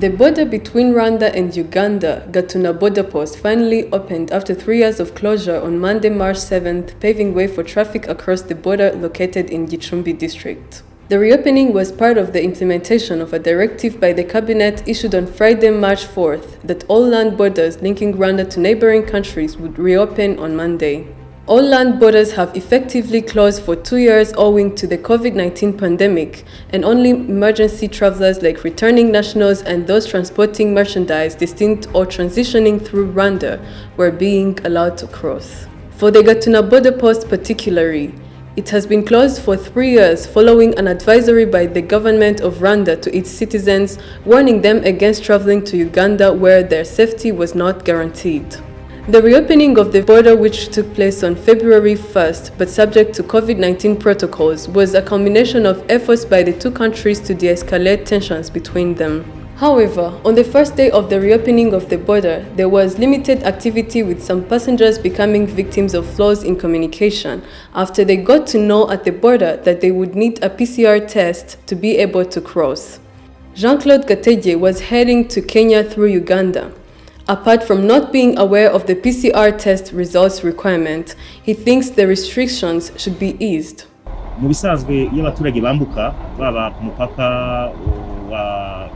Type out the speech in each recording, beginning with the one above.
The border between Rwanda and Uganda, Gatuna Border Post, finally opened after 3 years of closure on Monday, March 7th, paving way for traffic across the border located in Gicumbi District. The reopening was part of the implementation of a directive by the cabinet issued on Friday, March 4th, that all land borders linking Rwanda to neighboring countries would reopen on Monday. All land borders have effectively closed for 2 years owing to the COVID-19 pandemic, and only emergency travelers like returning nationals and those transporting merchandise destined or transitioning through Rwanda were being allowed to cross. For the Gatuna Border Post particularly, it has been closed for 3 years following an advisory by the government of Rwanda to its citizens, warning them against traveling to Uganda where their safety was not guaranteed. The reopening of the border, which took place on February 1st but subject to COVID-19 protocols, was a combination of efforts by the two countries to de-escalate tensions between them. However, on the first day of the reopening of the border, there was limited activity, with some passengers becoming victims of flaws in communication after they got to know at the border that they would need a PCR test to be able to cross. Jean-Claude Gatege was heading to Kenya through Uganda. Apart from not being aware of the PCR test results requirement, he thinks the restrictions should be eased. Mu bisanzwe iyo abaturage bambuka baba ku mupaka wa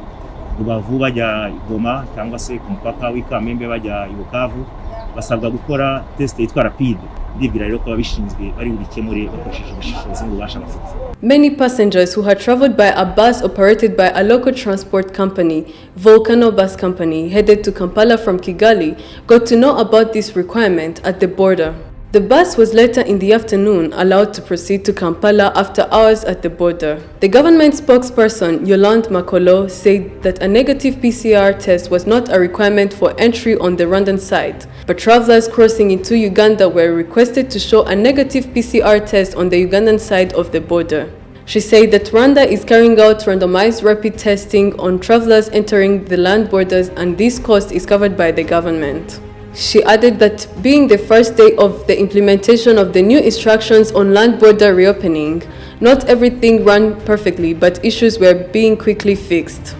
Rubavu bajya Goma cyangwa se ku mupaka w'Ikamembe bajya Bukavu, basabwa gukora test yitwa rapide. Ndibwira rero ko babishinzwe bari bubikemure bakoresheje ubushishozi ngo basha bafite. Many passengers who had traveled by a bus operated by a local transport company, Volcano Bus Company, headed to Kampala from Kigali, got to know about this requirement at the border. The bus was later in the afternoon allowed to proceed to Kampala after hours at the border. The government spokesperson, Yolande Makolo, said that a negative PCR test was not a requirement for entry on the Rwandan side, but travelers crossing into Uganda were requested to show a negative PCR test on the Ugandan side of the border. She said that Rwanda is carrying out randomized rapid testing on travelers entering the land borders, and this cost is covered by the government. She added that being the first day of the implementation of the new instructions on land border reopening, not everything ran perfectly, but issues were being quickly fixed.